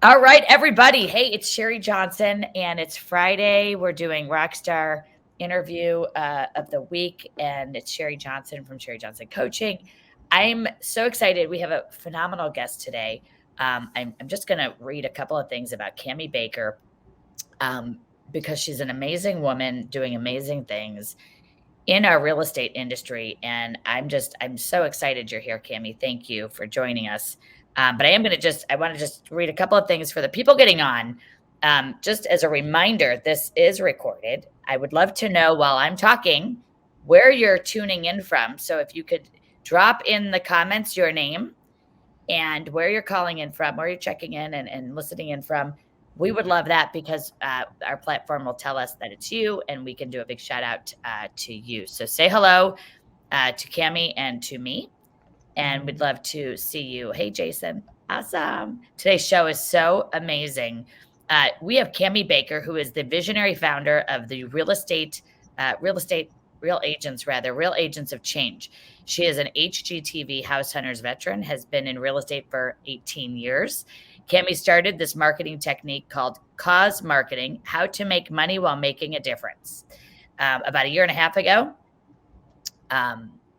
All right, everybody. Hey, it's Sherri Johnson, and it's Friday. We're doing Rockstar Interview of the week, and it's Sherri Johnson from Sherri Johnson Coaching. I'm so excited. We have a phenomenal guest today. I'm just going to read a couple of things about Cami Baker because she's an amazing woman doing amazing things in our real estate industry. And I'm so excited you're here, Cami. Thank you for joining us. But I want to just read a couple of things for the people getting on. Just as a reminder, this is recorded. I would love to know while I'm talking where you're tuning in from. So if you could drop in the comments your name and where you're calling in from, where you're checking in and listening in from. We would love that because our platform will tell us that it's you and we can do a big shout out to you. So say hello to Cami and to me, and we'd love to see you. Hey, Jason. Awesome. Today's show is so amazing. We have Cami Baker, who is the visionary founder of the real agents of change. She is an HGTV House Hunters veteran, has been in real estate for 18 years. Cami started this marketing technique called cause marketing, how to make money while making a difference. About a year and a half ago,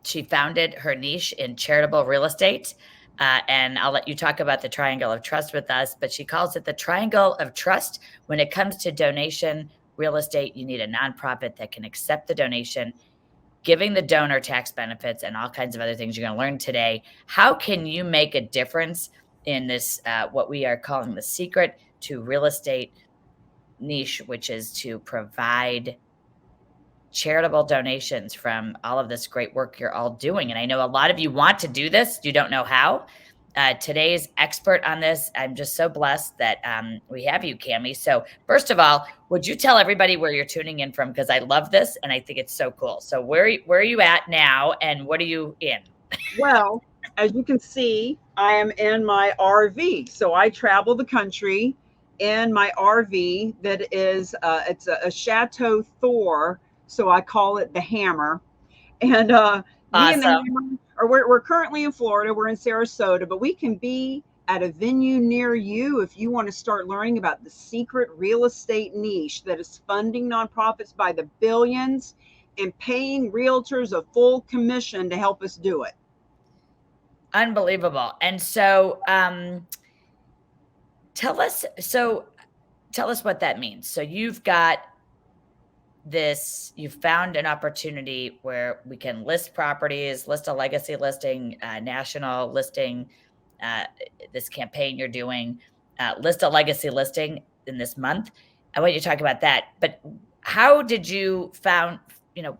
she founded her niche in charitable real estate. And I'll let you talk about the triangle of trust with us, but she calls it the triangle of trust. When it comes to donation real estate, you need a nonprofit that can accept the donation, giving the donor tax benefits and all kinds of other things you're going to learn today. How can you make a difference in this, what we are calling the secret to real estate niche, which is to provide charitable donations from all of this great work you're all doing. And I know a lot of you want to do this, you don't know how. Today's expert on this, I'm just so blessed that we have you, Cami. So first of all, would you tell everybody where you're tuning in from? Because I love this and I think it's so cool. So where are you at now and what are you in? Well, as you can see, I am in my RV. So I travel the country in my RV that is, it's a Chateau Thor. So I call it the Hammer. And me and the Awesome. Hammer, we're currently in Florida. We're in Sarasota, but we can be at a venue near you if you want to start learning about the secret real estate niche that is funding nonprofits by the billions and paying realtors a full commission to help us do it. Unbelievable. And so tell us so tell us what that means. So you found an opportunity where we can list properties, list a legacy listing, national listing, uh, this campaign you're doing, list a legacy listing in this month. I want you to talk about that. But how did you found,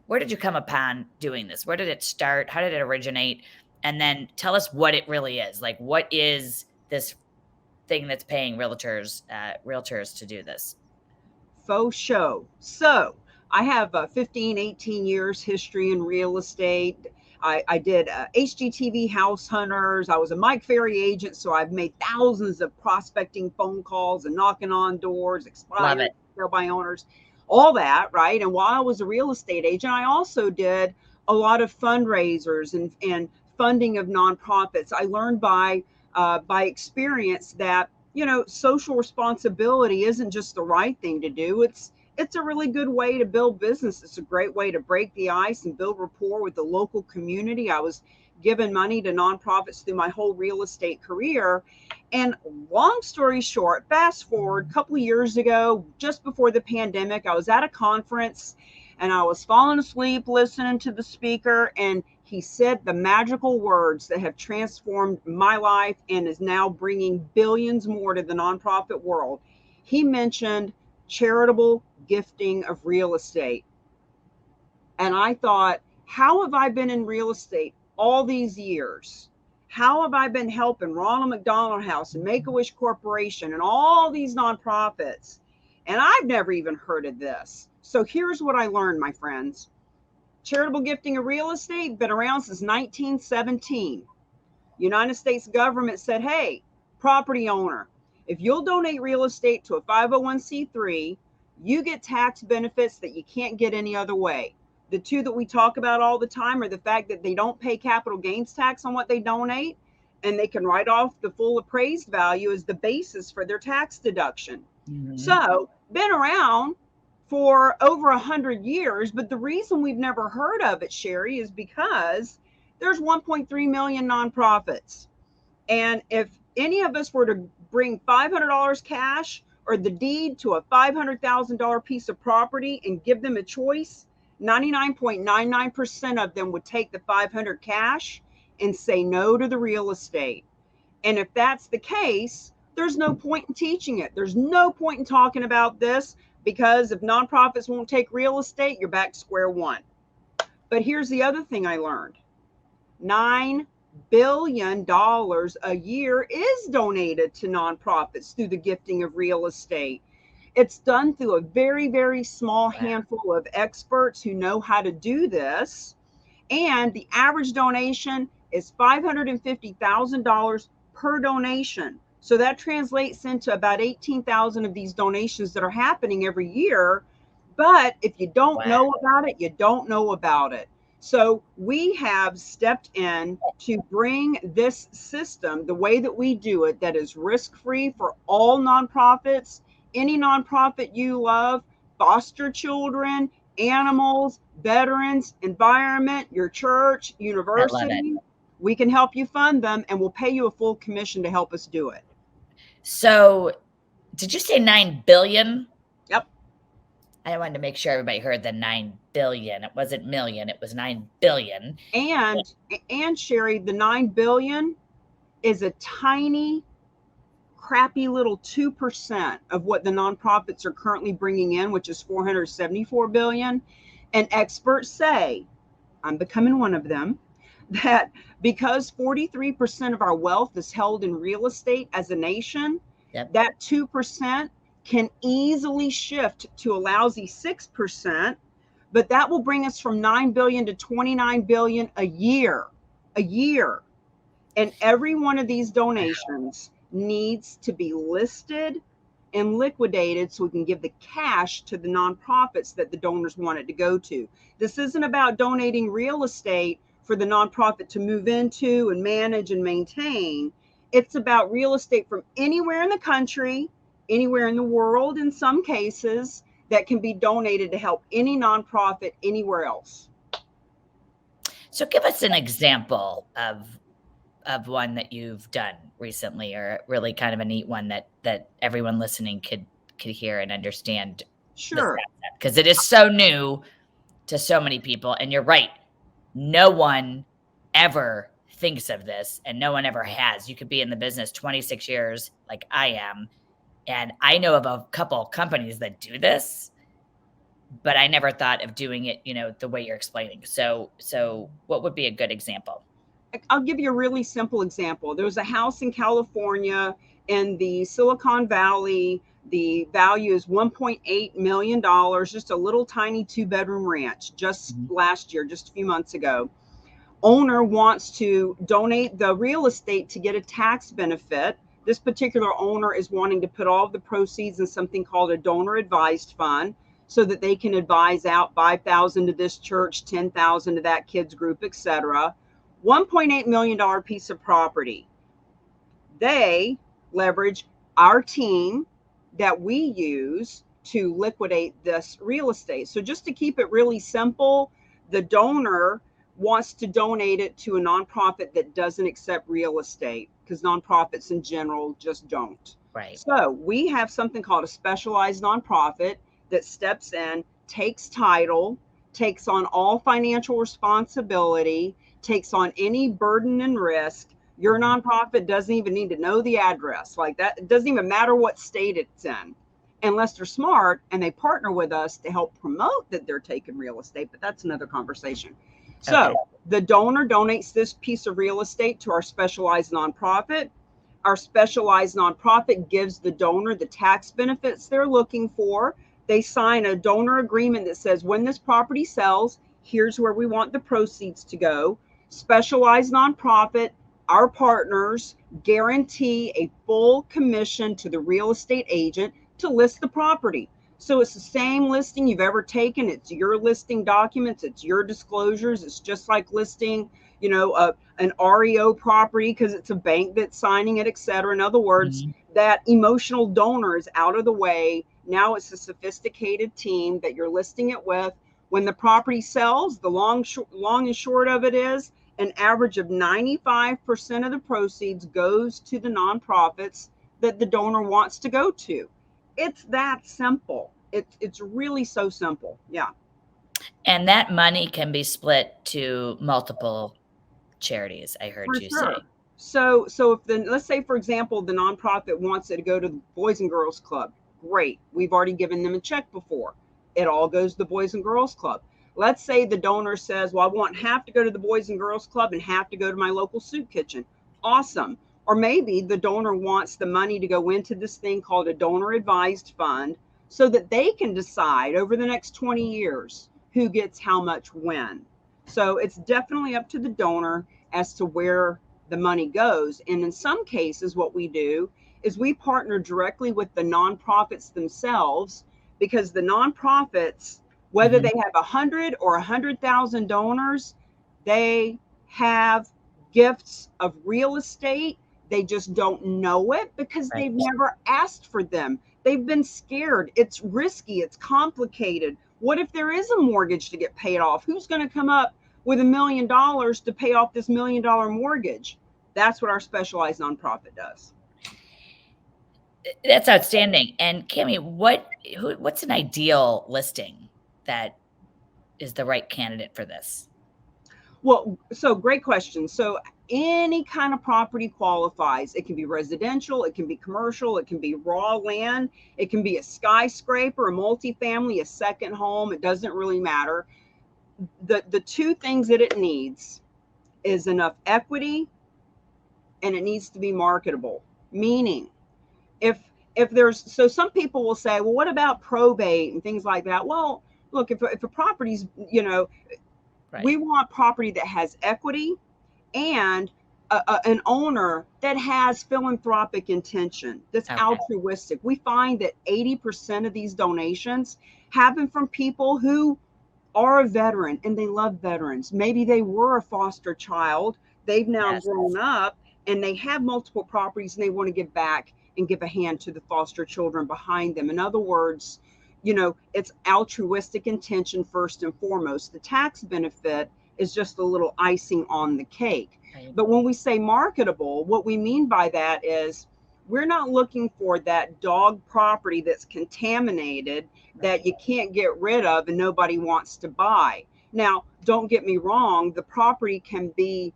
where did you come upon doing this? Where did it start? How did it originate? And then tell us what it really is. Like, what is this thing that's paying realtors to do this? Faux show. So I have 15, 18 years history in real estate. I did HGTV House Hunters. I was a Mike Ferry agent, so I've made thousands of prospecting phone calls and knocking on doors, Love expired, it. sale by owners, all that, right? And while I was a real estate agent, I also did a lot of fundraisers and funding of nonprofits. I learned by experience that social responsibility isn't just the right thing to do. It's a really good way to build business. It's a great way to break the ice and build rapport with the local community. I was giving money to nonprofits through my whole real estate career. And long story short, fast forward a couple of years ago, just before the pandemic, I was at a conference and I was falling asleep listening to the speaker, and he said the magical words that have transformed my life and is now bringing billions more to the nonprofit world. He mentioned charitable gifting of real estate. And I thought, how have I been in real estate all these years? How have I been helping Ronald McDonald House and Make a Wish Corporation and all these nonprofits? And I've never even heard of this. So here's what I learned, my friends. Charitable gifting of real estate been around since 1917. United States government said, hey, property owner, if you'll donate real estate to a 501c3, you get tax benefits that you can't get any other way. The two that we talk about all the time are the fact that they don't pay capital gains tax on what they donate, and they can write off the full appraised value as the basis for their tax deduction. Mm-hmm. So, been around for over 100 years, but the reason we've never heard of it, Sherri, is because there's 1.3 million nonprofits. And if any of us were to bring $500 cash or the deed to a $500,000 piece of property and give them a choice, 99.99% of them would take the 500 cash and say no to the real estate. And if that's the case, there's no point in teaching it. There's no point in talking about this, because if nonprofits won't take real estate, you're back to square one. But here's the other thing I learned. $9 billion a year is donated to nonprofits through the gifting of real estate. It's done through a very, very small handful of experts who know how to do this. And the average donation is $550,000 per donation. So that translates into about 18,000 of these donations that are happening every year. But if you don't know about it, you don't know about it. So we have stepped in to bring this system, the way that we do it, that is risk-free for all nonprofits, any nonprofit you love, foster children, animals, veterans, environment, your church, university. We can help you fund them, and we'll pay you a full commission to help us do it. So, did you say 9 billion? Yep. I wanted to make sure everybody heard the 9 billion. It wasn't million, it was 9 billion. And Sherri, the 9 billion is a tiny, crappy little 2% of what the nonprofits are currently bringing in, which is 474 billion. And experts say, I'm becoming one of them, that because 43% of our wealth is held in real estate as a nation, that 2% can easily shift to a lousy 6%, but that will bring us from 9 billion to 29 billion a year. And every one of these donations needs to be listed and liquidated so we can give the cash to the nonprofits that the donors want it to go to. This isn't about donating real estate for the nonprofit to move into and manage and maintain. It's about real estate from anywhere in the country, anywhere in the world in some cases, that can be donated to help any nonprofit anywhere else. So give us an example of one that you've done recently, or really kind of a neat one that everyone listening could hear and understand. Sure. Because it is so new to so many people. And you're right. No one ever thinks of this, and no one ever has. You could be in the business 26 years like I am, and I know of a couple companies that do this, but I never thought of doing it, the way you're explaining. So what would be a good example? I'll give you a really simple example. There's a house in California in the Silicon Valley. The value is $1.8 million, just a little tiny 2-bedroom ranch, just last year, just a few months ago. Owner wants to donate the real estate to get a tax benefit. This particular owner is wanting to put all of the proceeds in something called a donor advised fund, so that they can advise out 5,000 to this church, 10,000 to that kids group, etc. $1.8 million piece of property. They leverage our team that we use to liquidate this real estate. So just to keep it really simple, the donor wants to donate it to a nonprofit that doesn't accept real estate, because nonprofits in general just don't. Right. So we have something called a specialized nonprofit that steps in, takes title, takes on all financial responsibility, takes on any burden and risk. Your nonprofit doesn't even need to know the address. Like that, it doesn't even matter what state it's in, unless they're smart and they partner with us to help promote that they're taking real estate, but that's another conversation. So the donor donates this piece of real estate to our specialized nonprofit. Our specialized nonprofit gives the donor the tax benefits they're looking for. They sign a donor agreement that says, when this property sells, here's where we want the proceeds to go. Specialized nonprofit, our partners guarantee a full commission to the real estate agent to list the property. So it's the same listing you've ever taken. It's your listing documents. It's your disclosures. It's just like listing an REO property because it's a bank that's signing it, etc. In other words, Mhm. that emotional donor is out of the way. Now it's a sophisticated team that you're listing it with. When the property sells, the long and short of it is an average of 95% of the proceeds goes to the nonprofits that the donor wants to go to. It's that simple. It's really so simple. Yeah. And that money can be split to multiple charities, I heard For you say. sure. So if the let's say for example the nonprofit wants it to go to the Boys and Girls Club, great. We've already given them a check before. It all goes to the Boys and Girls Club. Let's say the donor says, "Well, I want half to go to the Boys and Girls Club and half to go to my local soup kitchen." Awesome. Or maybe the donor wants the money to go into this thing called a donor advised fund so that they can decide over the next 20 years who gets how much when. So it's definitely up to the donor as to where the money goes. And in some cases, what we do is we partner directly with the nonprofits themselves because the nonprofits, whether Mhm. they have 100 or 100,000 donors, they have gifts of real estate. They just don't know it because Right. they've never asked for them. They've been scared. It's risky. It's complicated. What if there is a mortgage to get paid off? Who's going to come up with $1 million to pay off this $1 million mortgage? That's what our specialized nonprofit does. That's outstanding. And Cami, what's an ideal listing that is the right candidate for this? Well, so great question. So any kind of property qualifies. It can be residential, it can be commercial, it can be raw land, it can be a skyscraper, a multifamily, a second home. It doesn't really matter. The two things that it needs is enough equity and it needs to be marketable. Meaning, if there's so some people will say, well, what about probate and things like that? Well, look, if a property's, we Right. want property that has equity and an owner that has philanthropic intention, that's Okay. altruistic. We find that 80% of these donations happen from people who are a veteran and they love veterans. Maybe they were a foster child, they've now Yes. grown up and they have multiple properties and they want to give back and give a hand to the foster children behind them. In other words, it's altruistic intention first and foremost. The tax benefit is just a little icing on the cake. Right. But when we say marketable, what we mean by that is we're not looking for that dog property that's contaminated that Right. you can't get rid of and nobody wants to buy. Now, don't get me wrong, the property can be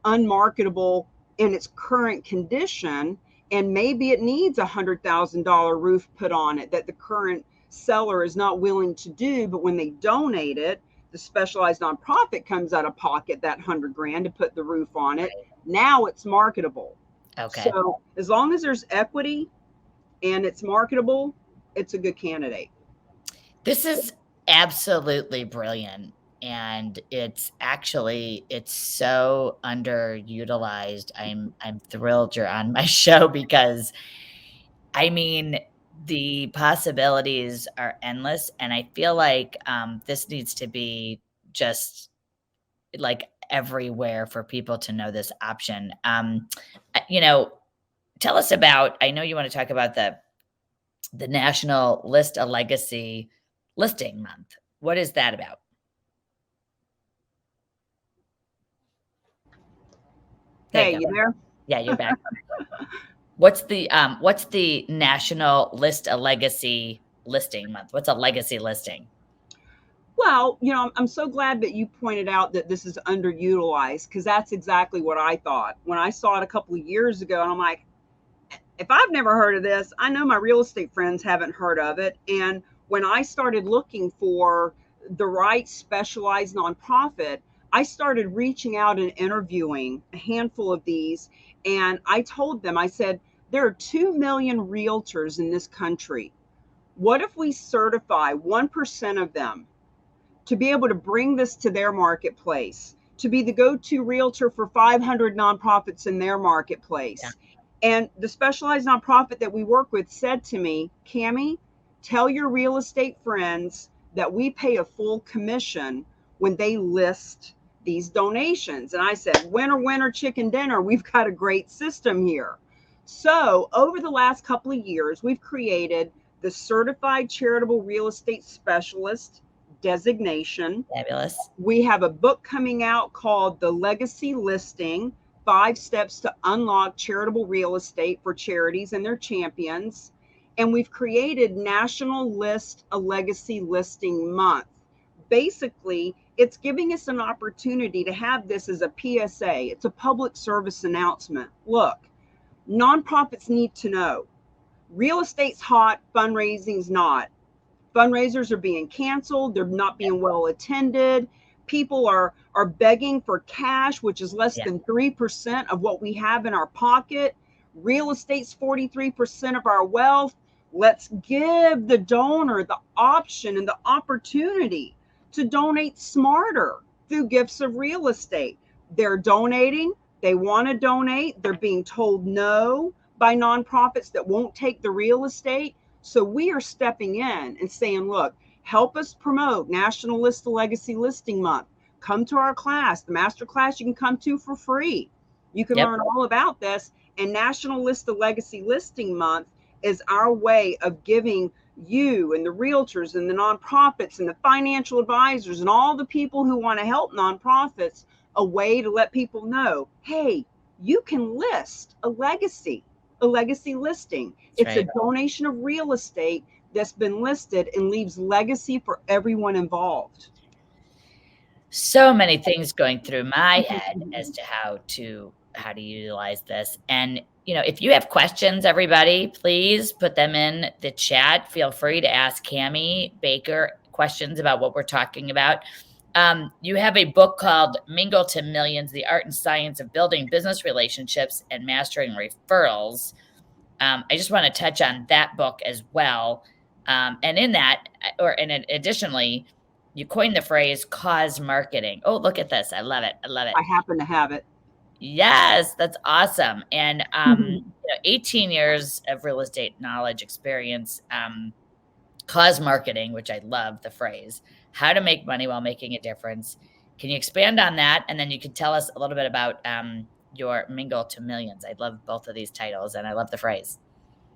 unmarketable in its current condition, and maybe it needs $100,000 roof put on it that the current seller is not willing to do. But when they donate it, the specialized nonprofit comes out of pocket that 100 grand to put the roof on it. Right. Now it's marketable. Okay. So as long as there's equity and it's marketable, it's a good candidate. This is absolutely brilliant, and it's so underutilized. I'm thrilled you're on my show because, I mean, the possibilities are endless, and I feel like, this needs to be just, like, everywhere for people to know this option. You know, tell us about I know you wanna talk about the National List a Legacy Listing Month. What is that about? There you Hey, go. you there? Yeah, you're back. What's the National List a Legacy Listing Month? What's a legacy listing? Well, I'm so glad that you pointed out that this is underutilized because that's exactly what I thought when I saw it a couple of years ago. And I'm like, if I've never heard of this, I know my real estate friends haven't heard of it. And when I started looking for the right specialized nonprofit, I started reaching out and interviewing a handful of these. And I told them, I said, there are 2 million realtors in this country. What if we certify 1% of them to be able to bring this to their marketplace, to be the go-to realtor for 500 nonprofits in their Yeah. marketplace? And the specialized nonprofit that we work with said to me, Cami, tell your real estate friends that we pay a full commission when they list these donations. And I said, winner, winner, chicken dinner. We've got a great system here. So over the last couple of years, we've created the Certified Charitable Real Estate Specialist designation. Fabulous. We have a book coming out called The Legacy Listing: 5 Steps to Unlock Charitable Real Estate for Charities and Their Champions. And we've created National List a Legacy Listing Month. Basically, it's giving us an opportunity to have this as a PSA. It's a public service announcement. Look, nonprofits need to know real estate's hot, fundraising's not. Fundraisers are being canceled. They're not being well attended. People are begging for cash, which is less than 3% of what we have in our pocket. Real estate's 43% of our wealth. Let's give the donor the option and the opportunity to donate smarter through gifts of real estate. They're donating. They want to donate. They're being told no by nonprofits that won't take the real estate. So we are stepping in and saying, look, help us promote National List a Legacy Listing Month. Come to our class, the master class you can come to for free. You can learn all about this. And National List a Legacy Listing Month is our way of giving you and the realtors and the nonprofits and the financial advisors and all the people who want to help nonprofits a way to let people know, hey, you can list a legacy listing. It's a donation of real estate that's been listed and leaves legacy for everyone involved. So many things going through my head as to how to utilize this. And, you know, if you have questions, everybody, please put them in the chat. Feel free to ask Cami Baker questions about what we're talking about. You have a book called Mingle to Millions: The Art and Science of Building Business Relationships and Mastering Referrals. I just want to touch on that book as well. And in that, additionally, you coined the phrase cause marketing. Oh, look at this. I love it. I love it. I happen to have it. Yes, that's awesome. And 18 years of real estate knowledge experience, cause marketing, which I love the phrase, how to make money while making a difference. Can you expand on that? And then you can tell us a little bit about your Mingle to Millions. I love both of these titles and I love the phrase.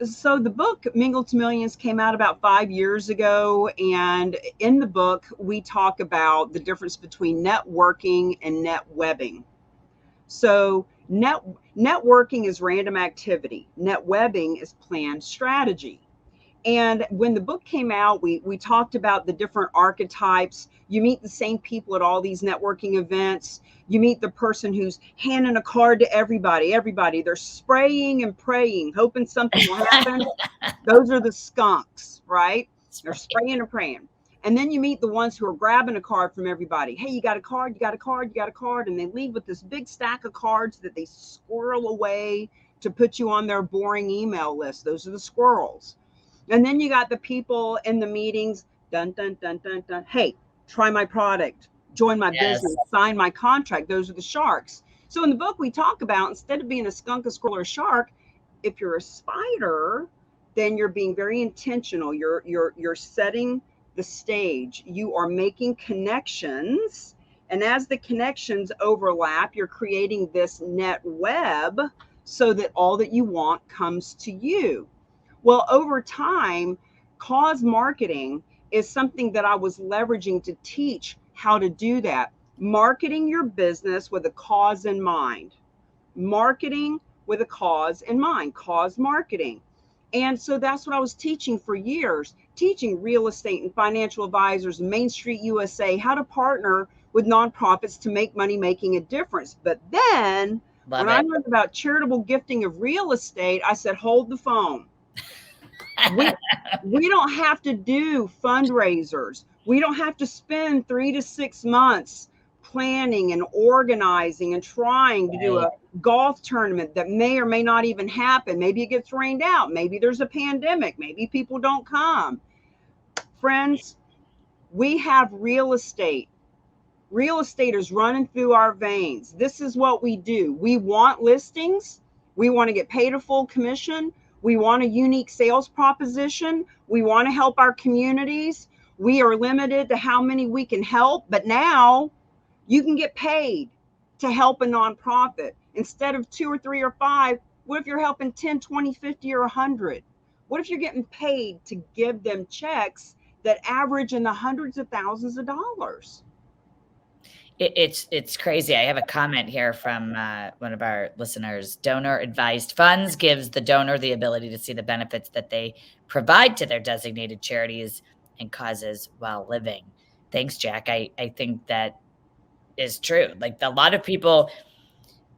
So the book Mingle to Millions came out about 5 years ago. And in the book, we talk about the difference between networking and net webbing. So networking is random activity. Net webbing is planned strategy. And when the book came out, we talked about the different archetypes. You meet the same people at all these networking events. You meet the person who's handing a card to everybody. They're spraying and praying, hoping something will happen. Those are the skunks, right? They're spraying and praying. And then you meet the ones who are grabbing a card from everybody. Hey, you got a card, you got a card, you got a card. And they leave with this big stack of cards that they squirrel away to put you on their boring email list. Those are the squirrels. And then you got the people in the meetings, dun, dun, dun, dun, dun. Hey, try my product, join my business, sign my contract. Those are the sharks. So in the book, we talk about, instead of being a skunk, a squirrel, or a shark, if you're a spider, then you're being very intentional. You're setting the stage. You are making connections. And as the connections overlap, you're creating this net web so that all that you want comes to you. Well, over time, cause marketing is something that I was leveraging to teach how to do that. Marketing your business with a cause in mind. Marketing with a cause in mind. Cause marketing. And so that's what I was teaching for years, teaching real estate and financial advisors, Main Street USA, how to partner with nonprofits to make money making a difference. But then when I learned about charitable gifting of real estate, I said, hold the phone. We don't have to do fundraisers. We don't have to spend 3 to 6 months planning and organizing and trying to do a golf tournament that may or may not even happen. Maybe it gets rained out. Maybe there's a pandemic. Maybe people don't come. Friends, we have real estate. Real estate is running through our veins. This is what we do. We want listings. We want to get paid a full commission. We want a unique sales proposition. We want to help our communities. We are limited to how many we can help. But now You can get paid to help a nonprofit. Instead of 2 or 3 or 5, what if you're helping 10, 20, 50, or 100? What if you're getting paid to give them checks that average in the hundreds of thousands of dollars? It's crazy. I have a comment here from one of our listeners. Donor advised funds gives the donor the ability to see the benefits that they provide to their designated charities and causes while living. Thanks, Jack. I think that is true. Like a lot of people,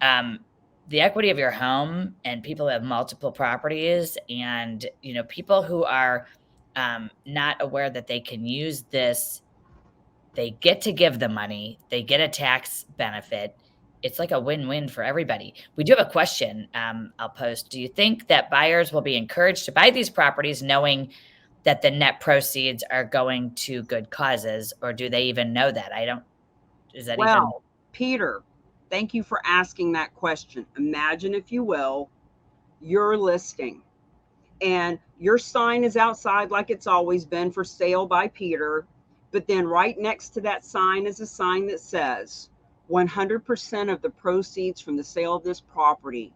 um, the equity of your home and people who have multiple properties and, people who are not aware that they can use this, they get to give the money, they get a tax benefit. It's like a win-win for everybody. We do have a question I'll post. Do you think that buyers will be encouraged to buy these properties knowing that the net proceeds are going to good causes, or do they even know that? I don't, is that even Well, Peter, thank you for asking that question. Imagine, if you will, your listing and your sign is outside like it's always been, for sale by Peter. But then right next to that sign is a sign that says 100% of the proceeds from the sale of this property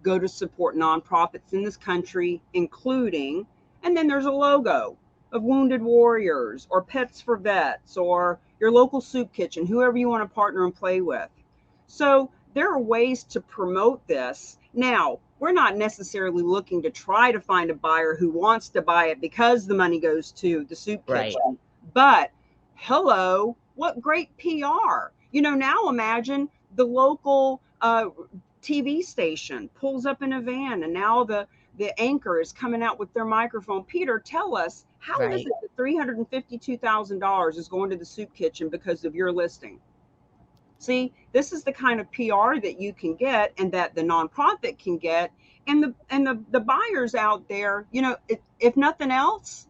go to support nonprofits in this country, including, and then there's a logo of Wounded Warriors or Pets for Vets or your local soup kitchen, whoever you want to partner and play with. So there are ways to promote this. Now, we're not necessarily looking to try to find a buyer who wants to buy it because the money goes to the soup right? kitchen. But hello, what great PR. Now imagine the local TV station pulls up in a van, and now the anchor is coming out with their microphone. Peter, tell us, how is Right. it that $352,000 is going to the soup kitchen because of your listing? See, this is the kind of PR that you can get and that the nonprofit can get. And the buyers out there, if nothing else,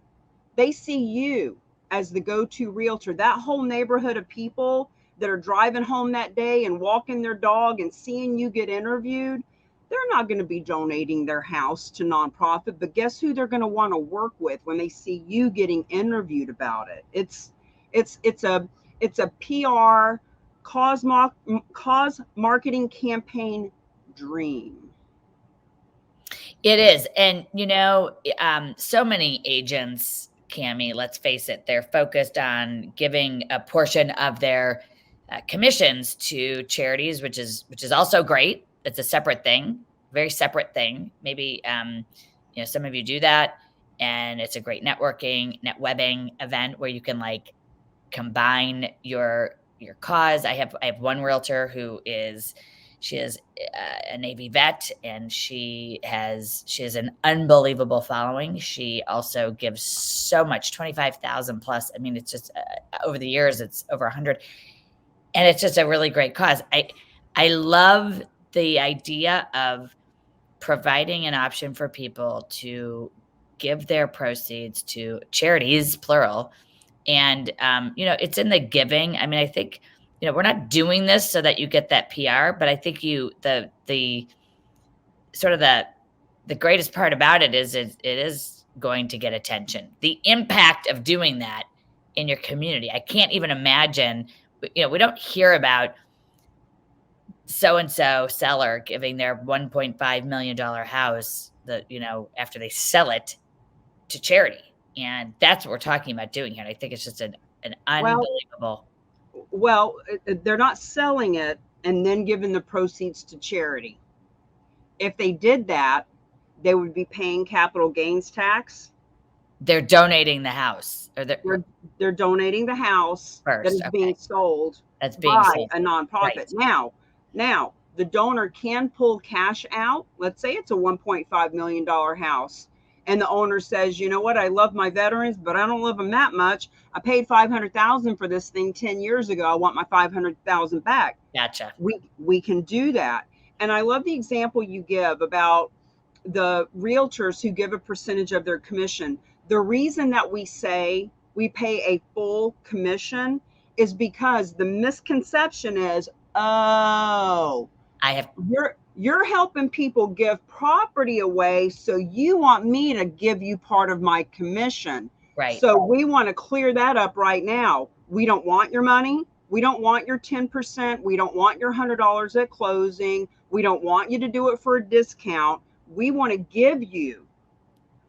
they see you as the go-to realtor. That whole neighborhood of people that are driving home that day and walking their dog and seeing you get interviewed, they're not going to be donating their house to nonprofit, but guess who they're going to want to work with when they see you getting interviewed about it? It's a PR cause marketing campaign dream. It is. And, so many agents, Cami, let's face it, they're focused on giving a portion of their commissions to charities, which is also great. It's a separate thing, very separate thing. Maybe, some of you do that, and it's a great net webbing event where you can like combine your cause. I have one realtor who is she is a Navy vet, and she has an unbelievable following. She also gives so much, 25,000 plus. I mean, it's just over the years, it's over 100, and it's just a really great cause. I love the idea of providing an option for people to give their proceeds to charities, plural, and, it's in the giving. I mean, I think, we're not doing this so that you get that PR, but I think the sort of the greatest part about it is it is going to get attention. The impact of doing that in your community. I can't even imagine, we don't hear about so and so seller giving their $1.5 million house after they sell it to charity. And that's what we're talking about doing here. And I think it's just an Well, unbelievable. they're not selling it and then giving the proceeds to charity. If they did that, they would be paying capital gains tax. They're donating the house, or They're donating the house that first. is Okay. being sold That's being by sold. a nonprofit. Right. Now the donor can pull cash out. Let's say it's a $1.5 million house. And the owner says, you know what, I love my veterans, but I don't love them that much. I paid 500,000 for this thing 10 years ago. I want my 500,000 back. Gotcha. We can do that. And I love the example you give about the realtors who give a percentage of their commission. The reason that we say we pay a full commission is because the misconception is, oh, I have you're helping people give property away, so you want me to give you part of my commission. right. So we want to clear that up right now. We don't want your money. We don't want your 10%. We don't want your $100 at closing. We don't want you to do it for a discount. We want to give you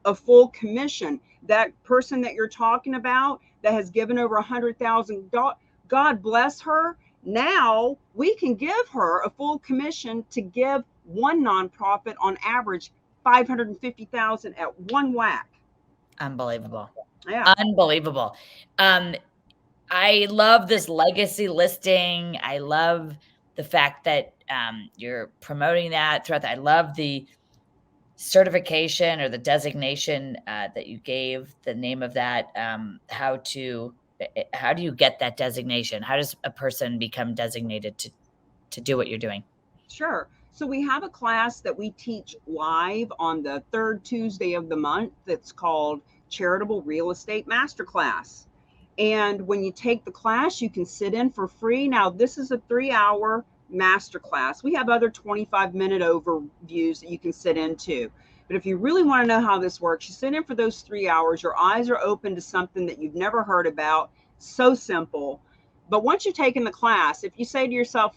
a full commission. That person that you're talking about that has given over $100,000, God bless her. Now we can give her a full commission to give one nonprofit on average 550,000 at one whack. Unbelievable. Yeah. Unbelievable. I love this legacy listing. I love the fact that you're promoting that throughout I love the certification or the designation that you gave, the name of that. How do you get that designation? How does a person become designated to do what you're doing? Sure. So we have a class that we teach live on the third Tuesday of the month that's called Charitable Real Estate Masterclass. And when you take the class, you can sit in for free. Now, this is a 3-hour masterclass. We have other 25-minute overviews that you can sit into. But if you really want to know how this works, you sit in for those 3 hours. Your eyes are open to something that you've never heard about. So simple. But once you've taken the class, if you say to yourself,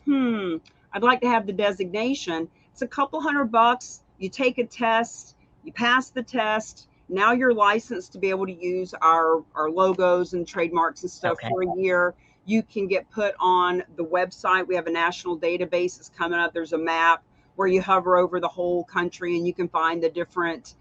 I'd like to have the designation, it's a couple $100. You take a test, you pass the test. Now you're licensed to be able to use our logos and trademarks and stuff for a year. You can get put on the website. We have a national database that's coming up. There's a map where you hover over the whole country and you can find the different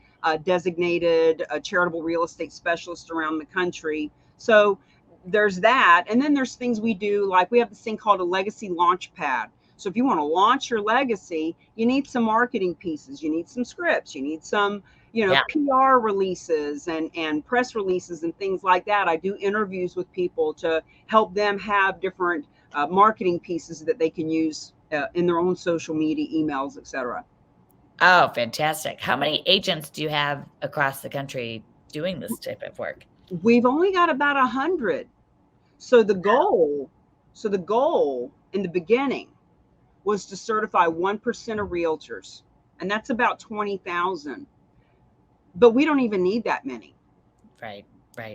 designated charitable real estate specialists around the country. So there's that. And then there's things we do, like we have this thing called a legacy launch pad. So if you want to launch your legacy, you need some marketing pieces, you need some scripts, you need some, PR releases and press releases and things like that. I do interviews with people to help them have different marketing pieces that they can use in their own social media, emails, etc. Oh, fantastic. How many agents do you have across the country doing this type of work? We've only got about 100. So the goal in the beginning was to certify 1% of realtors, and that's about 20,000. But we don't even need that many. Right.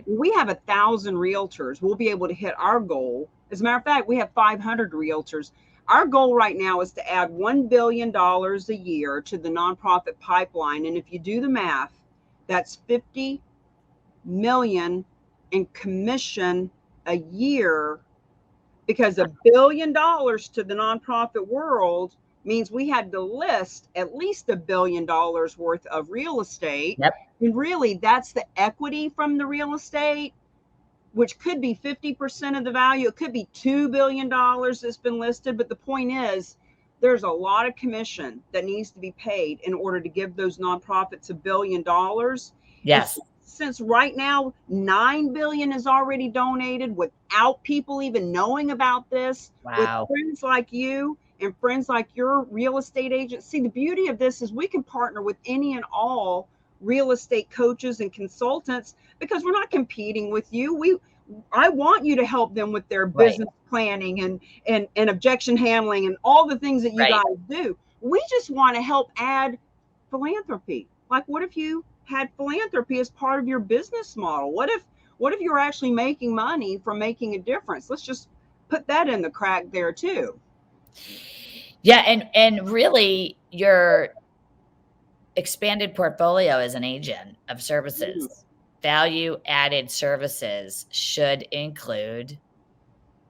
We have 1,000 realtors. We'll be able to hit our goal. As a matter of fact, we have 500 realtors. Our goal right now is to add $1 billion a year to the nonprofit pipeline. And if you do the math, that's 50 million in commission a year, because $1 billion to the nonprofit world means we had to list at least $1 billion worth of real estate. Yep. And really, that's the equity from the real estate, which could be 50% of the value. It could be $2 billion that's been listed. But the point is, there's a lot of commission that needs to be paid in order to give those nonprofits $1 billion. Yes. And since right now, $9 billion is already donated without people even knowing about this, Wow. with friends like you and friends like your real estate agency. The beauty of this is we can partner with any and all real estate coaches and consultants, because we're not competing with you. I want you to help them with their business planning and objection handling and all the things that you guys do. We just want to help add philanthropy. Like, what if you had philanthropy as part of your business model? What if you're actually making money from making a difference? Let's just put that in the crack there too. Yeah, and really your expanded portfolio as an agent of services, value added services should include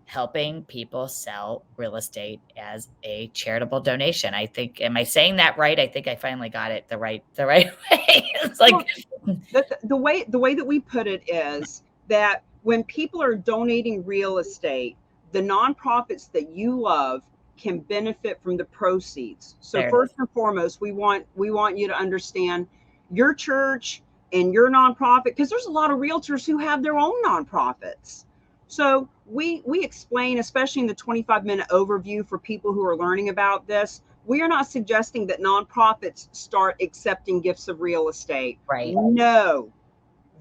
helping people sell real estate as a charitable donation. I think, am I saying that right? I think I finally got it the right way. It's like, well, the way that we put it is that when people are donating real estate, the nonprofits that you love can benefit from the proceeds. So first and foremost, we want you to understand your church and your nonprofit, because there's a lot of realtors who have their own nonprofits. So we explain, especially in the 25-minute overview for people who are learning about this, we are not suggesting that nonprofits start accepting gifts of real estate. Right. No,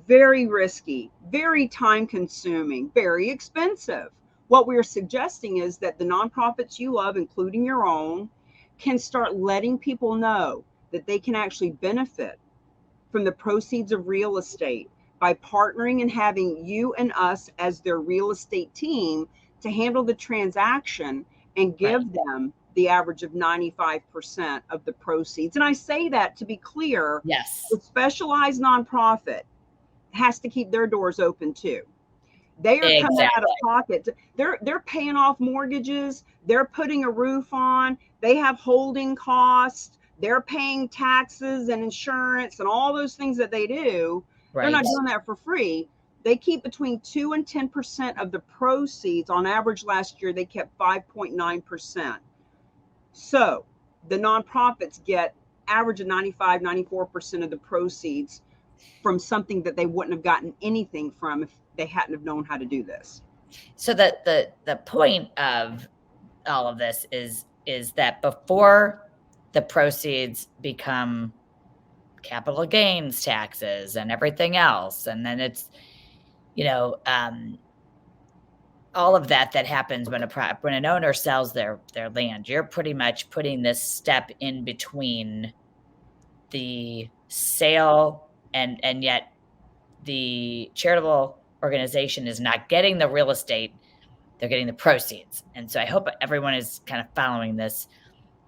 very risky, very time consuming, very expensive. What we're suggesting is that the nonprofits you love, including your own, can start letting people know that they can actually benefit from the proceeds of real estate by partnering and having you and us as their real estate team to handle the transaction and Right. give them the average of 95% of the proceeds. And I say that to be clear, Yes. the specialized nonprofit has to keep their doors open too. They are coming out of Exactly. pocket. They're paying off mortgages. They're putting a roof on. They have holding costs. They're paying taxes and insurance and all those things that they do. They're Right. not doing that for free. They keep between 2 and 10% of the proceeds. On average, last year they kept 5.9%. So the nonprofits get average of 95, 94% of the proceeds from something that they wouldn't have gotten anything from if they hadn't have known how to do this. So the point of all of this is that before the proceeds become capital gains taxes and everything else, and then it's, you know, all of that happens when when an owner sells their land, you're pretty much putting this step in between the sale and yet the charitable organization is not getting the real estate, they're getting the proceeds. And so I hope everyone is kind of following this.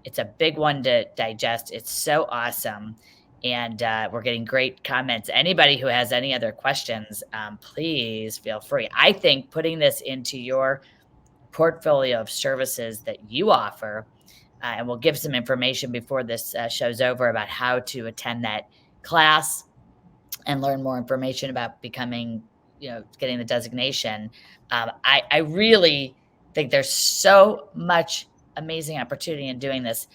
It's a big one to digest. It's so awesome. And we're getting great comments. Anybody who has any other questions, please feel free. I think putting this into your portfolio of services that you offer, and we'll give some information before this show's over about how to attend that class and learn more information about becoming, getting the designation. I really think there's so much amazing opportunity in doing this.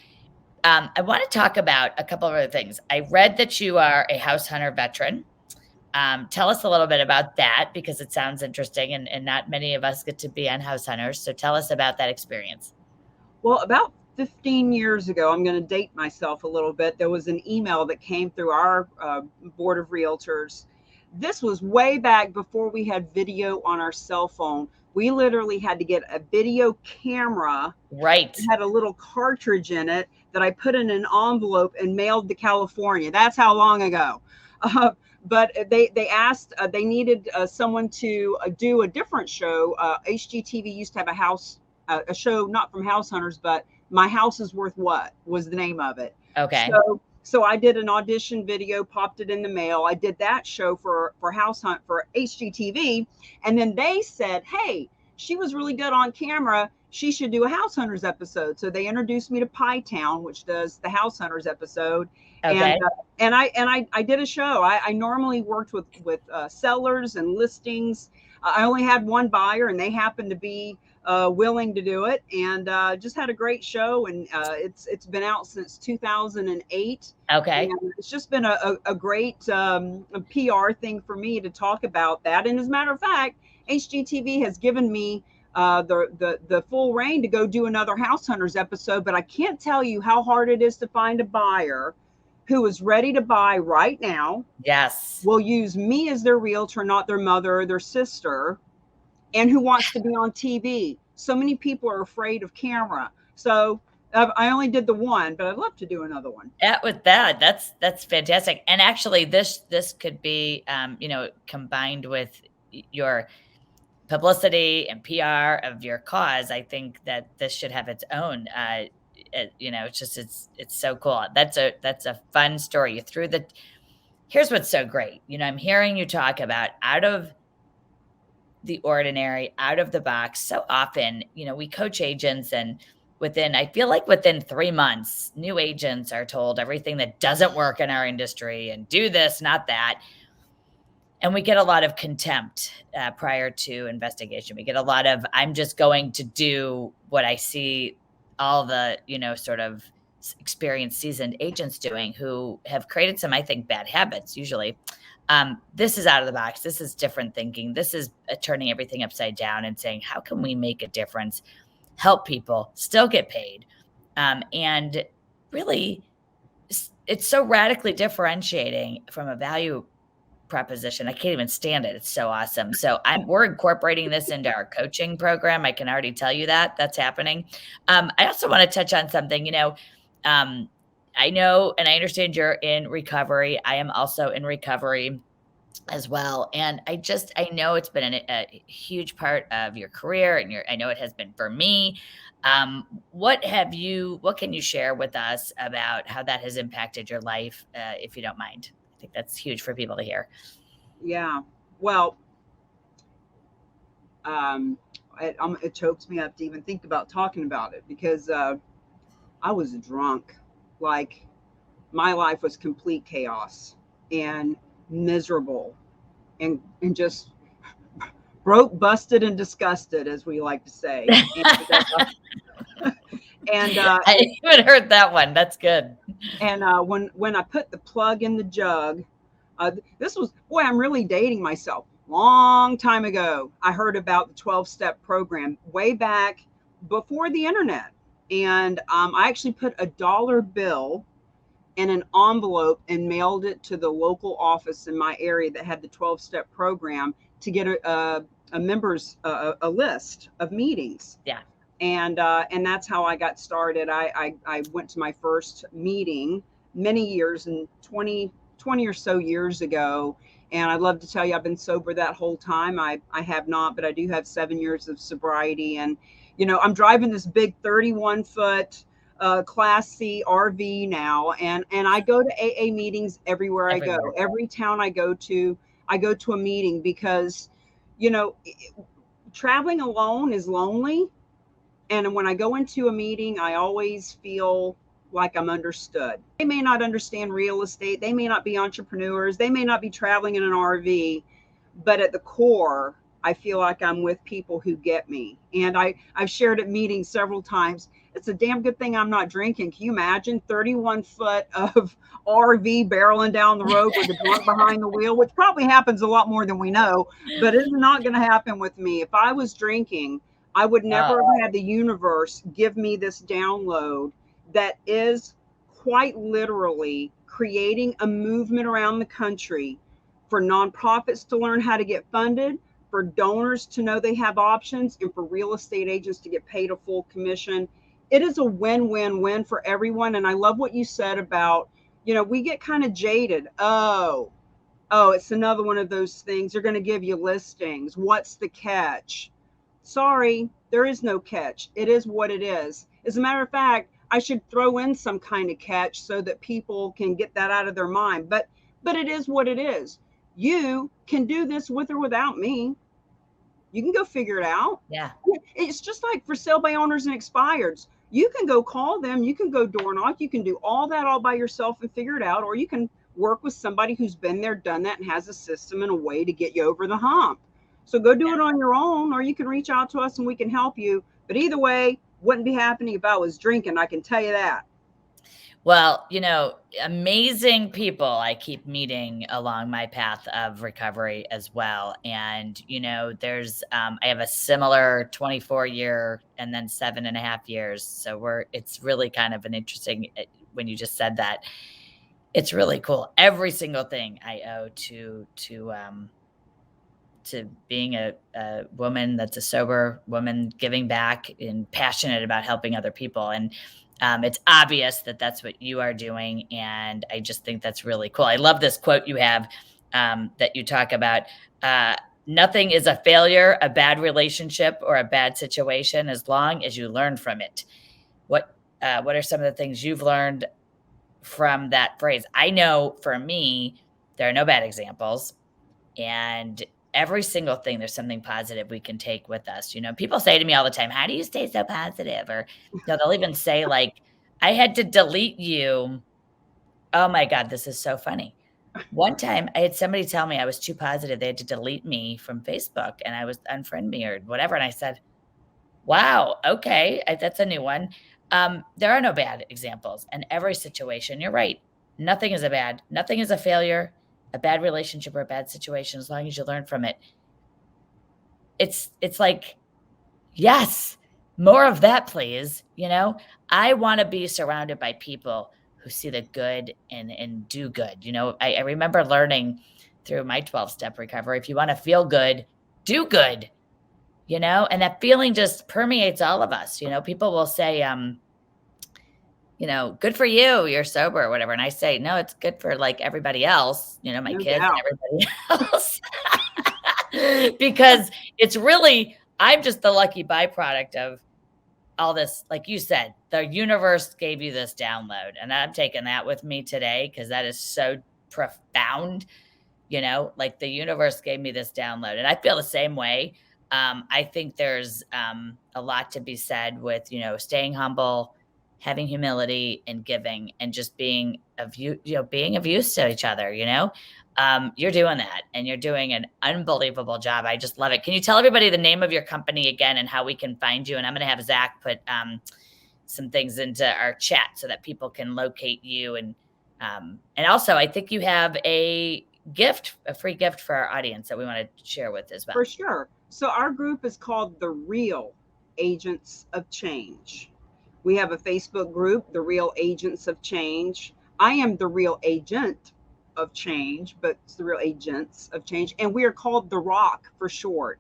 I want to talk about a couple of other things. I read that you are a house hunter veteran. Tell us a little bit about that because it sounds interesting and not many of us get to be on house hunters. So tell us about that experience. Well, about 15 years ago, I'm going to date myself a little bit. There was an email that came through our board of realtors. This was way back before we had video on our cell phone. We literally had to get a video camera Right. that had a little cartridge in it that I put in an envelope and mailed to California. That's how long ago. Uh, but they asked, they needed someone to do a different show. HGTV used to have a show not from house hunters, but My House is Worth What was the name of it. Okay. So I did an audition video, popped it in the mail. I did that show for House Hunt for HGTV, and then they said, "Hey, she was really good on camera. She should do a House Hunters episode." So they introduced me to Pie Town, which does the House Hunters episode, and Okay. I did a show. I normally worked with sellers and listings. I only had one buyer, and they happened to be willing to do it, and just had a great show. And it's been out since 2008, Okay. and it's just been a great PR thing for me to talk about that. And as a matter of fact, HGTV has given me the full reign to go do another House Hunters episode, but I can't tell you how hard it is to find a buyer who is ready to buy right now, Yes. will use me as their realtor, not their mother or their sister, and who wants to be on TV. So many people are afraid of camera. So I only did the one, but I'd love to do another one. With that's fantastic. And actually this could be, combined with your publicity and PR of your cause. I think that this should have its own, it's so cool. That's a fun story. Here's what's so great. I'm hearing you talk about out of the ordinary, out of the box. So often, we coach agents and I feel like within 3 months, new agents are told everything that doesn't work in our industry and do this, not that. And we get a lot of contempt prior to investigation. We get a lot of, I'm just going to do what I see all the, sort of experienced, seasoned agents doing who have created some, I think, bad habits usually. This is out of the box. This is different thinking. This is turning everything upside down and saying, how can we make a difference, help people, still get paid? And really, it's so radically differentiating from a value proposition. I can't even stand it. It's so awesome. So we're incorporating this into our coaching program. I can already tell you that's happening. I also want to touch on something, I know, and I understand you're in recovery. I am also in recovery. as well. And I know it's been a huge part of your career, and I know it has been for me. What can you share with us about how that has impacted your life, if you don't mind? I think that's huge for people to hear. Yeah. Well, it chokes me up to even think about talking about it because I was drunk. Like, my life was complete chaos and miserable, and just broke, busted, and disgusted, as we like to say. And I haven't heard that one. That's good. when I put the plug in the jug, this was, boy, I'm really dating myself. Long time ago, I heard about the 12-step program way back before the internet, and I actually put a dollar bill in an envelope and mailed it to the local office in my area that had the 12-step program to get a members a list of meetings. Yeah. And that's how I got started. I went to my first meeting many years, and 20 or so years ago. And I'd love to tell you I've been sober that whole time. I have not, but I do have 7 years of sobriety. And, I'm driving this big 31-foot Class C RV now, and I go to AA meetings everywhere I go. Everywhere. Every town I go to a meeting because, you know, traveling alone is lonely. And when I go into a meeting, I always feel like I'm understood. They may not understand real estate, they may not be entrepreneurs, they may not be traveling in an RV, but at the core, I feel like I'm with people who get me. And I've shared at meetings several times. It's a damn good thing I'm not drinking. Can you imagine 31 foot of RV barreling down the road with a drunk behind the wheel, which probably happens a lot more than we know, but it's not going to happen with me. If I was drinking, I would never Oh, have had the universe give me this download that is quite literally creating a movement around the country for nonprofits to learn how to get funded, for donors to know they have options, and for real estate agents to get paid a full commission. It is a win-win-win for everyone. And I love what you said about, we get kind of jaded. Oh, it's another one of those things. They're going to give you listings. What's the catch? Sorry, there is no catch. It is what it is. As a matter of fact, I should throw in some kind of catch so that people can get that out of their mind. But it is what it is. You can do this with or without me. You can go figure it out. yeah. It's just like for sale by owners and expireds. You can go call them, you can go door knock, you can do all that all by yourself and figure it out, or you can work with somebody who's been there, done that, and has a system and a way to get you over the hump. So go do it on your own, or you can reach out to us and we can help you. But either way, wouldn't be happening if I was drinking, I can tell you that. Well, amazing people I keep meeting along my path of recovery as well. And, I have a similar 24-year and then 7.5 years. So it's really kind of an interesting, when you just said that, it's really cool. Every single thing I owe to being a woman that's a sober woman, giving back and passionate about helping other people. And it's obvious that that's what you are doing. And I just think that's really cool. I love this quote you have, that you talk about. Nothing is a failure, a bad relationship, or a bad situation as long as you learn from it. What are some of the things you've learned from that phrase? I know for me, there are no bad examples. And every single thing, there's something positive we can take with us. People say to me all the time, how do you stay so positive? Or they'll even say, like, I had to delete you. Oh my God, this is so funny. One time I had somebody tell me I was too positive. They had to delete me from Facebook and I was unfriend me or whatever. And I said, wow, okay, that's a new one. There are no bad examples in every situation. You're right. Nothing is a failure, a bad relationship, or a bad situation as long as you learn from it. It's like, yes, more of that, please. I want to be surrounded by people who see the good and do good. I remember learning through my 12-step recovery, if you want to feel good, do good. And that feeling just permeates all of us. People will say, good for you, you're sober or whatever. And I say, no, it's good for like everybody else, my No kids doubt. and everybody else. Because it's really, I'm just the lucky byproduct of all this. Like you said, the universe gave you this download, and I'm taking that with me today because that is so profound. Like the universe gave me this download, and I feel the same way. I think there's a lot to be said with, staying humble, having humility, and giving, and just being of being of use to each other. You're doing that, and you're doing an unbelievable job. I just love it. Can you tell everybody the name of your company again and how we can find you? And I'm going to have Zach put some things into our chat so that people can locate you. And also, I think you have a free gift for our audience that we want to share with as well. For sure. So our group is called the Real Agents of Change. We have a Facebook group, the Real Agents of Change. I am the Real Agent of Change, but it's the Real Agents of Change. And we are called the Rock for short.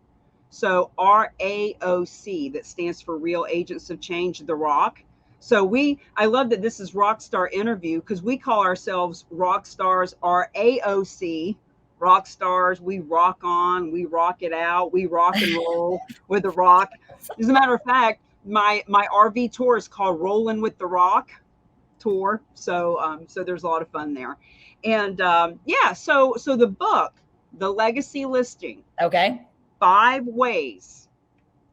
So RAOC, that stands for Real Agents of Change, the Rock. So I love that this is Rockstar Interview because we call ourselves rock stars, RAOC, rock stars. We rock on, we rock it out, we rock and roll with the rock. As a matter of fact, my RV tour is called Rolling with the Rock tour. So there's a lot of fun there. And so the book, The Legacy Listing. Okay. 5 ways,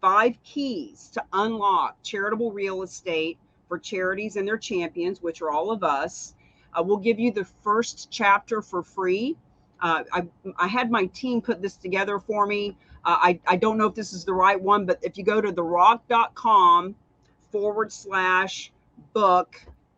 5 keys to unlock charitable real estate for charities and their champions, which are all of us. We'll give you the first chapter for free. I had my team put this together for me. I don't know if this is the right one, but if you go to therock.com/book,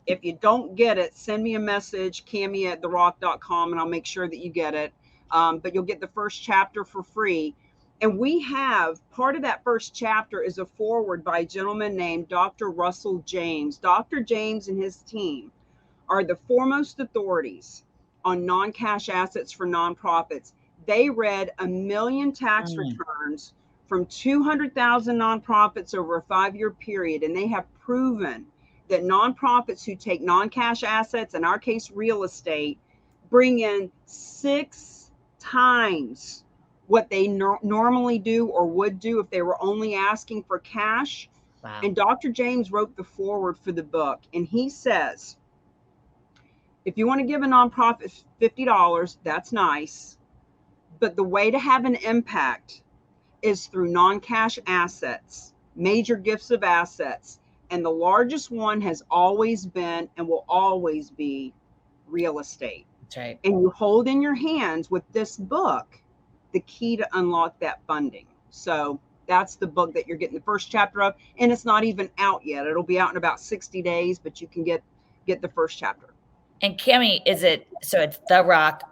if you don't get it, send me a message, Cami@therock.com, and I'll make sure that you get it. But you'll get the first chapter for free. And we have part of that first chapter is a foreword by a gentleman named Dr. Russell James. Dr. James and his team are the foremost authorities on non-cash assets for nonprofits. They read 1 million tax returns from 200,000 nonprofits over a 5-year period, and they have proven that nonprofits who take non-cash assets, in our case real estate, bring in 6 times what they normally do or would do if they were only asking for cash. Wow. And Dr. James wrote the foreword for the book, and he says, if you want to give a nonprofit $50, that's nice, but the way to have an impact is through non-cash assets, major gifts of assets, and the largest one has always been and will always be real estate. That's right. And you hold in your hands with this book the key to unlock that funding. So that's the book that you're getting the first chapter of, and it's not even out yet. It'll be out in about 60 days, but you can get the first chapter. And Cami, so it's The Rock,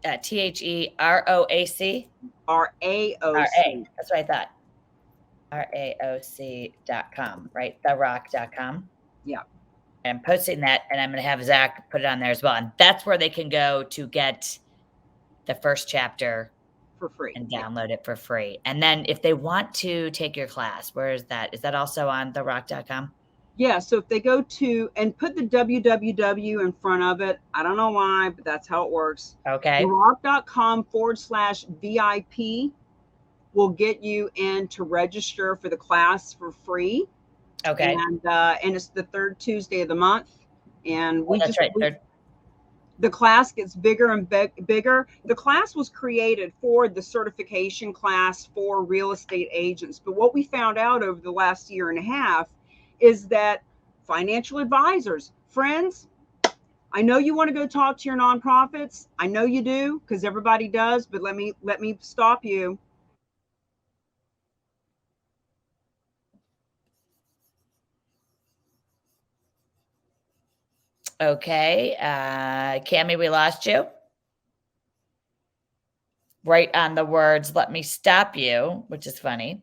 THEROAC? RAOC. That's what I thought. RAOC.com, right? TheRock.com. Yeah. And I'm posting that, and I'm going to have Zach put it on there as well. And that's where they can go to get the first chapter for free and download it for free. And then if they want to take your class, where is that? Is that also on therock.com? Yeah. So if they go to and put the www in front of it, I don't know why, but that's how it works. Okay. therock.com/VIP will get you in to register for the class for free. Okay. And it's the 3rd Tuesday of the month. And the class gets bigger and bigger. The class was created for the certification class for real estate agents. But what we found out over the last year and a half is that financial advisors, friends, I know you want to go talk to your nonprofits. I know you do, because everybody does, but let me stop you. Okay. Cami, we lost you. Right on the words, let me stop you, which is funny.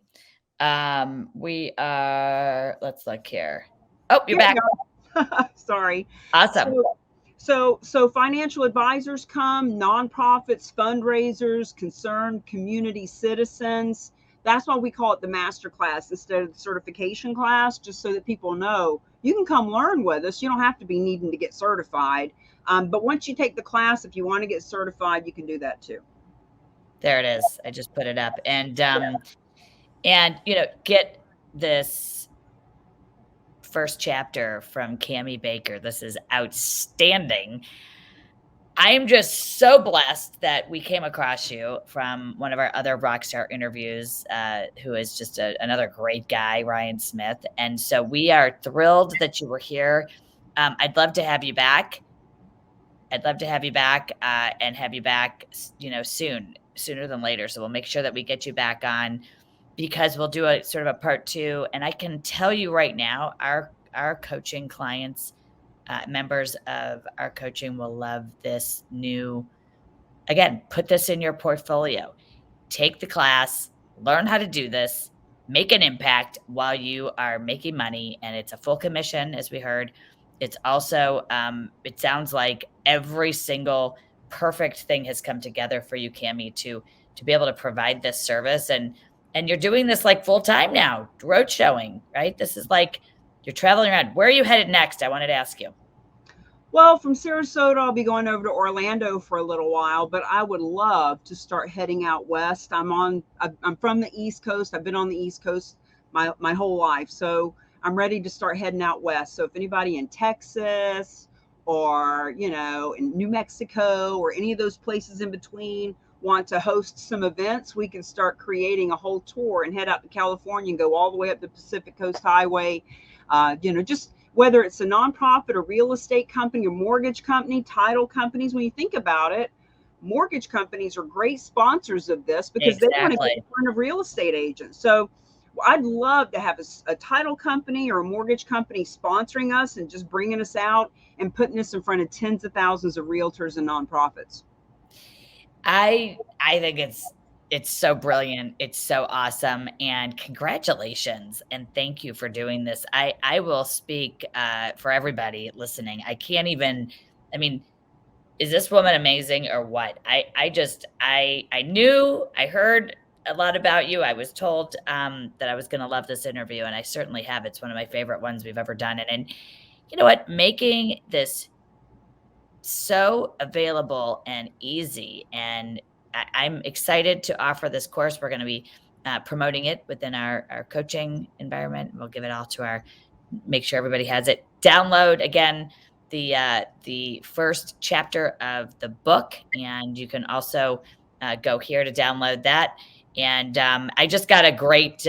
We are, let's look here. Oh, you're back. Sorry. Awesome. So financial advisors come, nonprofits, fundraisers, concerned community citizens. That's why we call it the master class instead of the certification class, just so that people know you can come learn with us. You don't have to be needing to get certified. But once you take the class, if you want to get certified, you can do that too. There it is. I just put it up. And get this first chapter from Cami Baker. This is outstanding. I am just so blessed that we came across you from one of our other Rockstar interviews, who is just another great guy, Ryan Smith. And so we are thrilled that you were here. I'd love to have you back. I'd love to have you back, and have you back, sooner than later. So we'll make sure that we get you back on, because we'll do a sort of a part two. And I can tell you right now, our coaching clients, members of our coaching, will love this new. Again, put this in your portfolio. Take the class, learn how to do this, make an impact while you are making money. And it's a full commission, as we heard. It's also, it sounds like every single perfect thing has come together for you, Cami, to be able to provide this service. And you're doing this like full time now, road showing, right? This is like you're traveling around. Where are you headed next? I wanted to ask you. Well, from Sarasota, I'll be going over to Orlando for a little while, but I would love to start heading out west. I'm from the East Coast. I've been on the East Coast my whole life. So I'm ready to start heading out west. So if anybody in Texas or, in New Mexico or any of those places in between want to host some events, we can start creating a whole tour and head out to California and go all the way up the Pacific Coast Highway. Just whether it's a nonprofit, a real estate company, a mortgage company, title companies. When you think about it, mortgage companies are great sponsors of this because they want to get in front of real estate agents. So I'd love to have a title company or a mortgage company sponsoring us and just bringing us out and putting us in front of tens of thousands of realtors and nonprofits. I think it's so brilliant. It's so awesome. And congratulations. And thank you for doing this. I will speak, for everybody listening. I mean, is this woman amazing or what? I heard a lot about you. I was told, that I was going to love this interview, and I certainly have. It's one of my favorite ones we've ever done. And you know what? Making this so available and easy. And I'm excited to offer this course. We're going to be, promoting it within our coaching environment. We'll give it all to make sure everybody has it. Download again the first chapter of the book, and you can also, go here to download that. And I just got a great,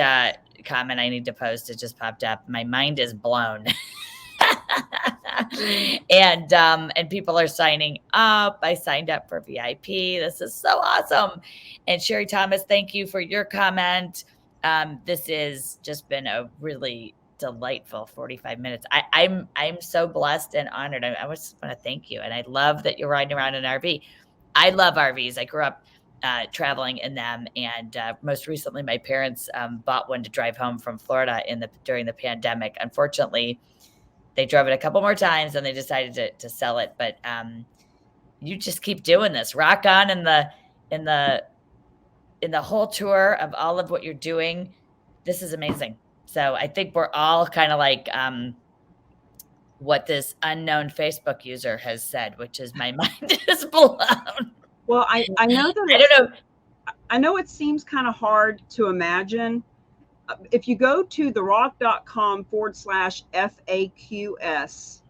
comment I need to post. It just popped up. My mind is blown. And people are signing up. I signed up for VIP. This is so awesome. And Sherri Thomas, thank you for your comment. This has just been a really delightful 45 minutes. I'm so blessed and honored. I just want to thank you. And I love that you're riding around in an RV. I love RVs. I grew up, traveling in them, and most recently, my parents, bought one to drive home from Florida during the pandemic. Unfortunately, they drove it a couple more times and they decided to sell it. But you just keep doing this. Rock on in the whole tour of all of what you're doing. This is amazing. So I think we're all kind of like, what this unknown Facebook user has said, which is my mind is blown. Well, I know that I don't know. I know it seems kind of hard to imagine. If you go to therock.com/FAQS,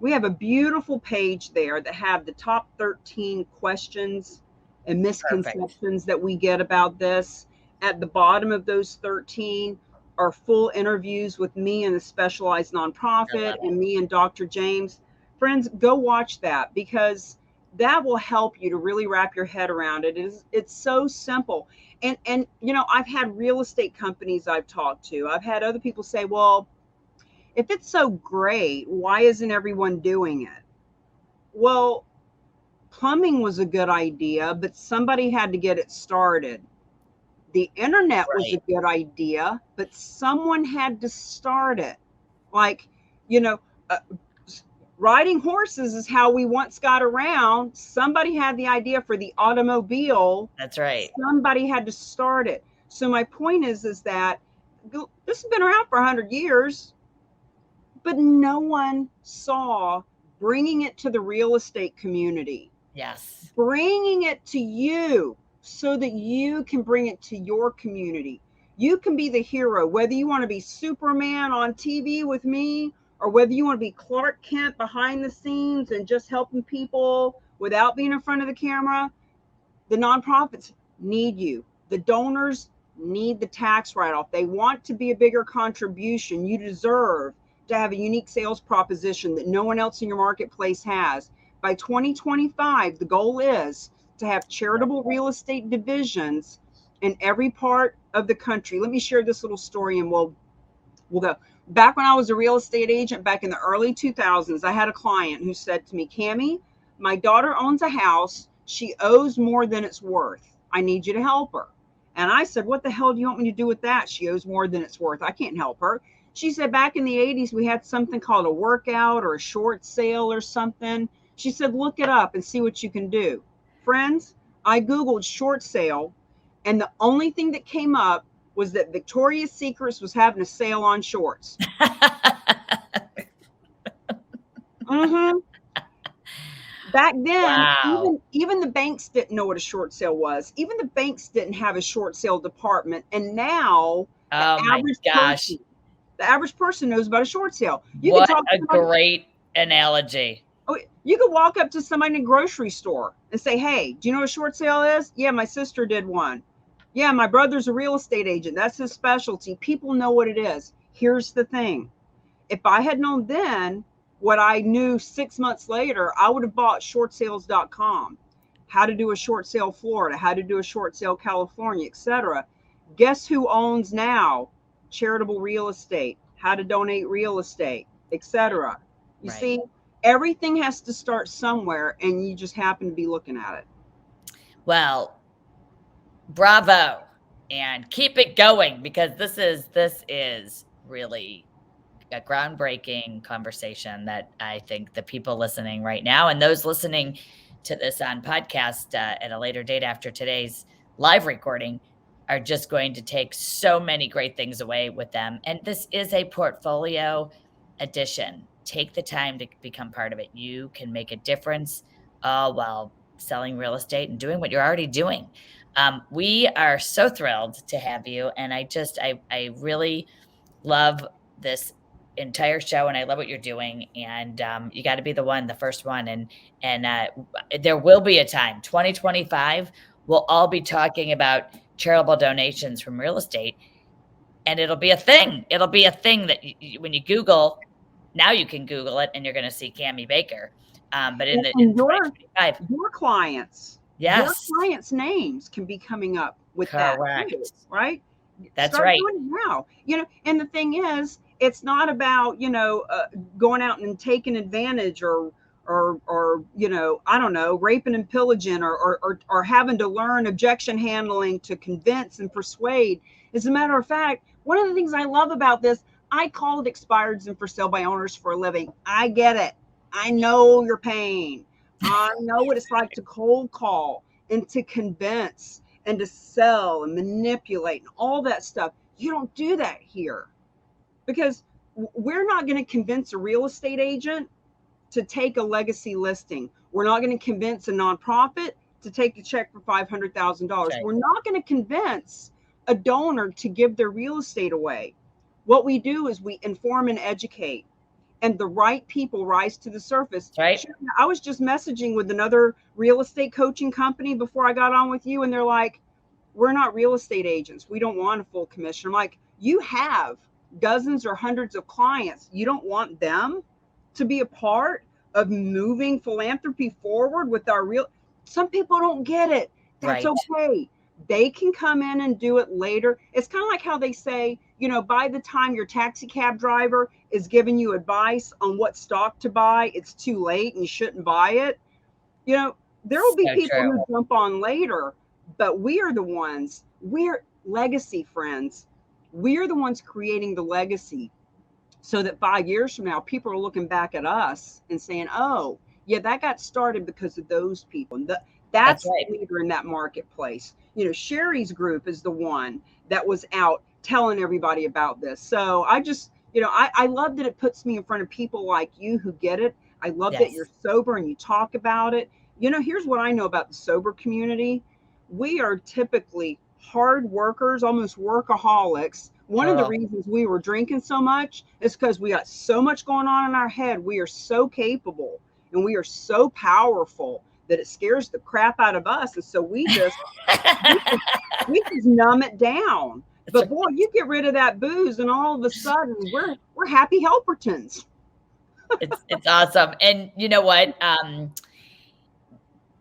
we have a beautiful page there that have the top 13 questions and misconceptions that we get about this. At the bottom of those 13 are full interviews with me and a specialized nonprofit and me and Dr. James. Friends, go watch that because that will help you to really wrap your head around it. It's so simple. And I've had real estate companies I've talked to. I've had other people say, well, if it's so great, why isn't everyone doing it? Well, plumbing was a good idea, but somebody had to get it started. The internet was a good idea, but someone had to start it. Like, riding horses is how we once got around. Somebody had the idea for the automobile. That's right. Somebody had to start it. So my point is that this has been around for 100 years. but no one saw bringing it to the real estate community, Yes. bringing it to you so that you can bring it to your community. You can be the hero, whether you want to be Superman on TV with me, or whether you want to be Clark Kent behind the scenes and just helping people without being in front of the camera. The nonprofits need you. The donors need the tax write-off. They want to be a bigger contribution. You deserve to have a unique sales proposition that no one else in your marketplace has. By 2025, the goal is to have charitable real estate divisions in every part of the country. Let me share this little story and we'll go. Back when I was a real estate agent back in the early 2000s, I had a client who said to me, Cami, my daughter owns a house. She owes more than it's worth. I need you to help her. And I said, what the hell do you want me to do with that? She owes more than it's worth. I can't help her. She said, back in the 80s, we had something called a workout or a short sale or something. She said, look it up and see what you can do. Friends, I Googled short sale, and the only thing that came up was that Victoria's Secrets was having a sale on shorts. Mm-hmm. Back then, Wow. even the banks didn't know what a short sale was. Even the banks didn't have a short sale department. And now Oh my gosh. the average person knows about a short sale. You can What talk to a somebody. great analogy. Oh, you could walk up to somebody in a grocery store and say, hey, do you know what a short sale is? Yeah, my sister did one. Yeah, my brother's a real estate agent. That's his specialty. People know what it is. Here's the thing. If I had known then what I knew 6 months later, I would have bought shortsales.com, how to do a short sale Florida, how to do a short sale California, etc. Guess who owns now charitable real estate, how to donate real estate, etc. You Right. see, everything has to start somewhere, and you just happen to be looking at it. Well, bravo. And keep it going, because this is really a groundbreaking conversation that I think the people listening right now and those listening to this on podcast at a later date after today's live recording are just going to take so many great things away with them. And this is a portfolio addition. Take the time to become part of it. You can make a difference while selling real estate and doing what you're already doing. We are so thrilled to have you. And I really love this entire show, and I love what you're doing. And you got to be the first one. And there will be a time, 2025, we'll all be talking about charitable donations from real estate, and it'll be a thing. It'll be a thing that when you Google, now you can Google it, and you're going to see Cami Baker. But in And 2025, your clients, your yes, clients' names can be coming up with that too, correct. right? That's Start right. doing it now. And the thing is, it's not about going out and taking advantage or I don't know, raping and pillaging or having to learn objection handling to convince and persuade. As a matter of fact, one of the things I love about this, I call it expireds and for sale by owners for a living. I get it. I know your pain. I know what it's like to cold call and to convince and to sell and manipulate and all that stuff. You don't do that here, because we're not going to convince a real estate agent to take a legacy listing. We're not going to convince a nonprofit to take a check for $500,000. Right. We're not going to convince a donor to give their real estate away. What we do is we inform and educate, and the right people rise to the surface. Right. I was just messaging with another real estate coaching company before I got on with you, and they're like, we're not real estate agents. We don't want a full commission. I'm like, you have dozens or hundreds of clients. You don't want them to be a part of moving philanthropy forward with our real. Some people don't get it. That's Right. okay. They can come in and do it later. It's kind of like how they say, by the time your taxi cab driver is giving you advice on what stock to buy, it's too late and you shouldn't buy it. There will be So people true. who jump on later, but we're legacy friends. We're the ones creating the legacy, so that 5 years from now, people are looking back at us and saying, oh, yeah, that got started because of those people. And That's that's right. the leader in that marketplace. Sherri's group is the one that was out telling everybody about this. So I just, I love that it puts me in front of people like you who get it. I love that you're Yes. sober and you talk about it. Here's what I know about the sober community. We are typically hard workers, almost workaholics. One of the Oh, reasons we were drinking so much is because we got so much going on in our head. We are so capable and we are so powerful that it scares the crap out of us. And so we just, we just numb it down. it's, But boy, you get rid of that booze, and all of a sudden we're happy Helpertons. it's awesome. And you know what?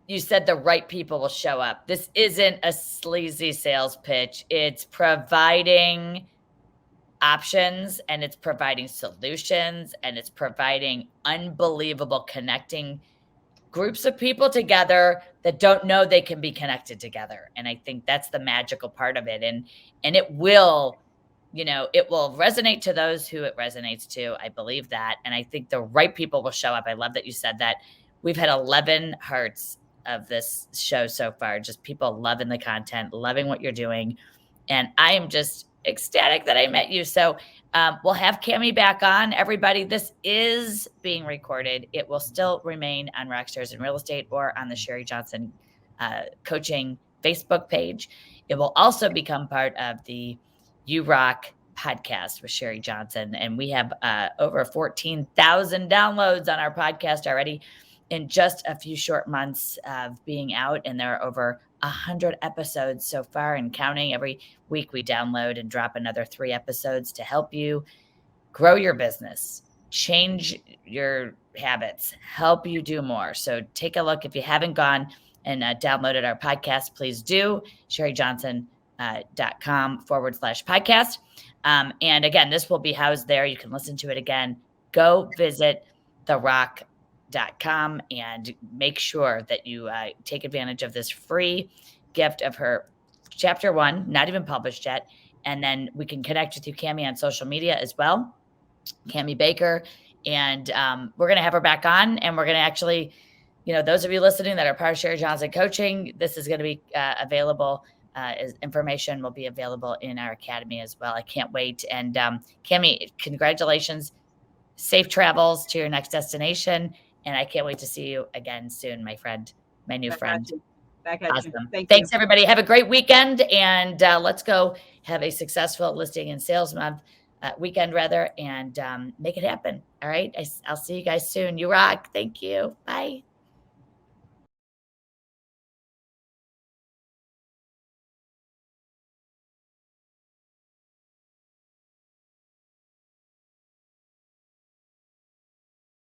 You said the right people will show up. This isn't a sleazy sales pitch. It's providing options and it's providing solutions and it's providing unbelievable connecting groups of people together that don't know they can be connected together. And I think that's the magical part of it. And it will, it will resonate to those who it resonates to. I believe that. And I think the right people will show up. I love that you said that. We've had 11 hearts of this show so far, just people loving the content, loving what you're doing. And I am just ecstatic that I met you. So we'll have Cami back on. Everybody, this is being recorded. It will still remain on Rockstars in Real Estate or on the Sherri Johnson Coaching Facebook page. It will also become part of the You Rock podcast with Sherri Johnson. And we have over 14,000 downloads on our podcast already in just a few short months of being out. And there are over 100 episodes so far and counting. Every week we download and drop another 3 episodes to help you grow your business, change your habits, help you do more. So take a look. If you haven't gone and downloaded our podcast, please do. SherriJohnson.com/podcast. And again, this will be housed there. You can listen to it again. Go visit therock.com and make sure that you take advantage of this free gift of her chapter 1, not even published yet. And then we can connect with you, Cami, on social media as well. Cami Baker. And we're going to have her back on. And we're going to actually, those of you listening that are part of Sherri Johnson Coaching, this is going to be available. As information will be available in our academy as well. I can't wait. And Cami, congratulations. Safe travels to your next destination. And I can't wait to see you again soon, my friend, my new friend. Back at you. Awesome. Thank Thanks, you. everybody. Have a great weekend. And let's go have a successful listing and sales month. Weekend rather, and make it happen. All right. I'll see you guys soon. You rock. Thank you. Bye.